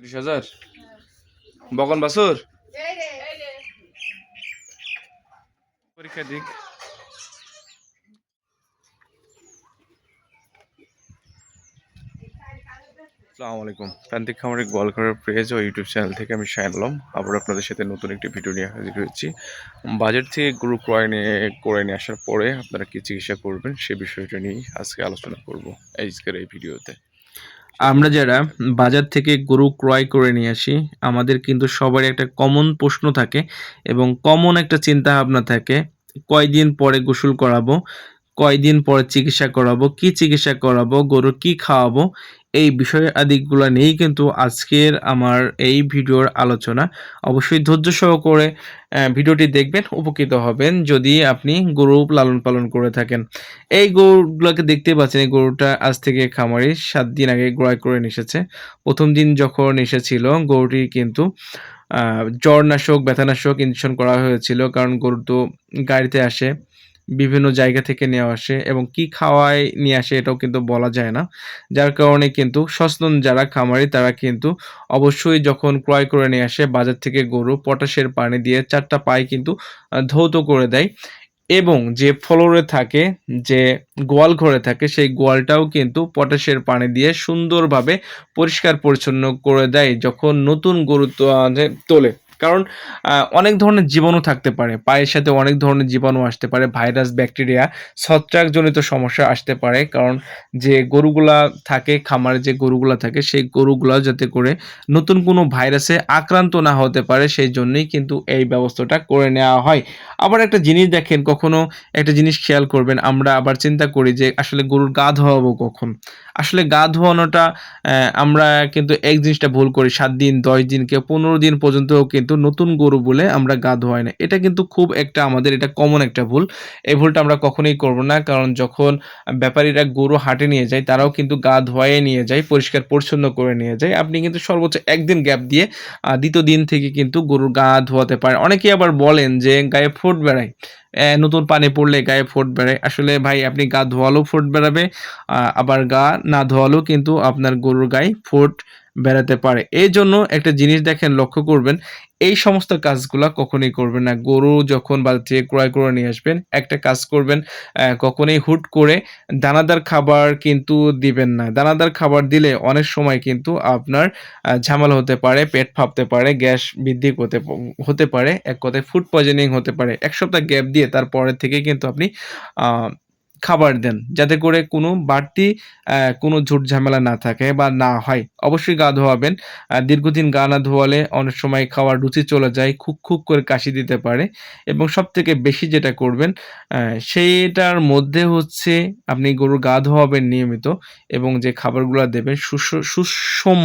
30,000 বকন বাসুর পরীক্ষা দিক। আসসালামু আলাইকুম। প্রান্তিক খামারে গোয়ালঘরের পেজ ও ইউটিউব চ্যানেল থেকে আমি শাহিন আলম আবার আপনাদের সাথে নতুন একটি ভিডিও নিয়ে হাজির হয়েছি। বাজার থেকে গরু ক্রয় নিয়ে আসার পরে আপনারা কি চিকিৎসা করবেন সে বিষয়টা নিয়ে আজকে আলোচনা করব আজকের এই ভিডিওতে। আমরা যারা বাজার থেকে গরু ক্রয় করে নিয়ে আসি, আমাদের কিন্তু সবারই একটা কমন প্রশ্ন থাকে এবং কমন একটা চিন্তা ভাবনা থাকে, কয়দিন পরে গোসল করাবো, কয়দিন পরে চিকিৎসা করাবো, কি চিকিৎসা করাবো, গরু কি খাওয়াবো, এই বিষয় আদিগুলো নিয়েই কিন্তু আজকের আমার এই ভিডিওর আলোচনা। অবশ্যই ধৈর্য সহকারে ভিডিওটি দেখবেন, উপকৃত হবেন যদি আপনি গরু লালন পালন করে থাকেন। এই গরুগুলোকে দেখতে পাচ্ছেন, এই গরুটা আজ থেকে খামারি 7 দিন আগে ক্রয় করে নিয়ে এসেছে। প্রথম দিন যখন এসেছিল গরুটি কিন্তু জ্বরনাশক, ব্যথানাশক ইনজেকশন করা হয়েছিল, কারণ গরু তো গাড়িতে আসে, বিভিন্ন জায়গা থেকে নেওয়া আসে এবং কি খাওয়ায় নিয়ে আসে এটাও কিন্তু বলা যায় না। যার কারণে কিন্তু সচেতন যারা খামারি তারা কিন্তু অবশ্যই যখন ক্রয় করে নিয়ে আসে বাজার থেকে গরু, পটাশের পানি দিয়ে 4টা পায়ে কিন্তু ধৌত করে দেয় এবং যে ফ্লোরে থাকে, যে গোয়াল ঘরে থাকে, সেই গোয়ালটাও কিন্তু পটাশের পানি দিয়ে সুন্দরভাবে পরিষ্কার পরিচ্ছন্ন করে দেয় যখন নতুন গরু তোলে। কারণ অনেক ধরনের জীবাণু থাকতে পারে, পায়ের সাথে অনেক ধরনের জীবাণু আসতে পারে, ভাইরাস, ব্যাকটেরিয়া, ছত্রাকজনিত সমস্যা আসতে পারে। কারণ যে গরুগুলা থাকে, খামারে যে গরুগুলা থাকে, সেই গরুগুলা যাতে করে নতুন কোনো ভাইরাসে আক্রান্ত না হতে পারে সেই জন্যই কিন্তু এই ব্যবস্থাটা করে নেওয়া হয়। আবার একটা জিনিস দেখেন, কখনো একটা জিনিস খেয়াল করবেন, আমরা আবার চিন্তা করি যে আসলে গরুর গা ধোয়াবো কখন? আসলে গা ধোয়ানোটা আমরা কিন্তু এক জিনিসটা ভুল করি, 7 দিন, 10 দিন, কেউ 15 দিন পর্যন্তও কিন্তু নতুন গরু বলে আমরা গা ধোয়াই না। এটা কিন্তু খুব একটা আমাদের এটা কমন একটা ভুল। এই ভুলটা আমরা কখনোই করব না। কারণ যখন ব্যাপারীরা গরু হাটে নিয়ে যায় তারাও কিন্তু গা ধোয়ায়ে নিয়ে যায়, পরিষ্কার পরিচ্ছন্ন করে নিয়ে যায়। আপনি কিন্তু সর্বোচ্চ 1 দিন গ্যাপ দিয়ে দ্বিতীয় দিন থেকে কিন্তু গরুর গা ধোয়াতে পারেন। অনেকেই আবার বলেন যে গায়ে ফোঁট বেড়ায়, নতুন পানি পড়লে গায়ে ফোঁট বেড়ায়। আসলে ভাই আপনি গা ধোয়ালেও ফোঁট বেড়াবে, আবার গা না ধোয়ালেও কিন্তু আপনার গরুর গায়ে ফোঁট বেড়াতে পারে। এজন্য একটা জিনিস দেখেন, লক্ষ্য করবেন, এই সমস্ত কাজগুলা কখনোই করবেন না। গরু যখন বাজার থেকে ক্রয় করে নিয়ে আসবেন, একটা কাজ করবেন, কখনোই হুট করে দানাদার খাবার কিন্তু দিবেন না। দানাদার খাবার দিলে অনেক সময় কিন্তু আপনার ঝামেলা হতে পারে, পেট ফাঁপতে পারে, গ্যাস বৃদ্ধি হতে পারে, এক কথায় ফুড পয়জনিং হতে পারে। ১ সপ্তাহ গ্যাপ দিয়ে তারপরের থেকে কিন্তু আপনি আ খাবার দেন, যাতে করে কোনো বাড়তি কোনো ঝুট ঝামেলা না থাকে বা না হয়। অবশ্যই গা ধোয়াবেন। দীর্ঘদিন গা না ধোয়ালে অনেক সময় খাওয়ার রুচি চলে যায়, খুক, খুক করে কাশি দিতে পারে এবং সবথেকে বেশি যেটা করবেন সেইটার মধ্যে হচ্ছে আপনি গরুর গা ধোয়াবেন নিয়মিত এবং যে খাবারগুলা দেবেন সুষম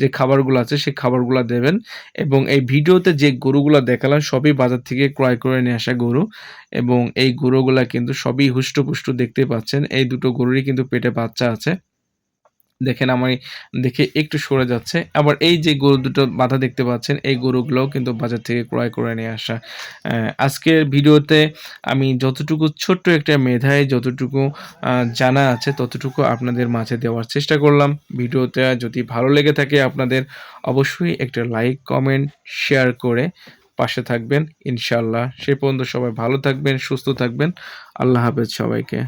যে খাবারগুলো আছে সেই খাবারগুলা দেবেন এবং এই ভিডিওতে যে গরুগুলা দেখালাম সবই বাজার থেকে ক্রয় করে নিয়ে আসা গরু এবং এই গরুগুলা কিন্তু সবই হুষ্ট-পুষ্ট দেখতে পাচ্ছেন। এই দুটো গরুরই কিন্তু পেটে বাচ্চা আছে। দেখেন আমি দেখে একটু সরে যাচ্ছে। আবার এই যে গরু দুটো বাঁধা দেখতে পাচ্ছেন, এই গরুগুলোও কিন্তু বাজার থেকে ক্রয় করে নিয়ে আসা। আজকের ভিডিওতে আমি যতটুকু ছোট্ট একটা মেধায় যতটুকু জানা আছে ততটুকু আপনাদের মাঝে দেওয়ার চেষ্টা করলাম। ভিডিওটা যদি ভালো লেগে থাকে আপনাদের, অবশ্যই একটা লাইক, কমেন্ট, শেয়ার করে পাশে থাকবেন ইনশাআল্লাহ। সে পর্যন্ত সবাই ভালো থাকবেন, সুস্থ থাকবেন। আল্লাহ হাফেজ সবাইকে।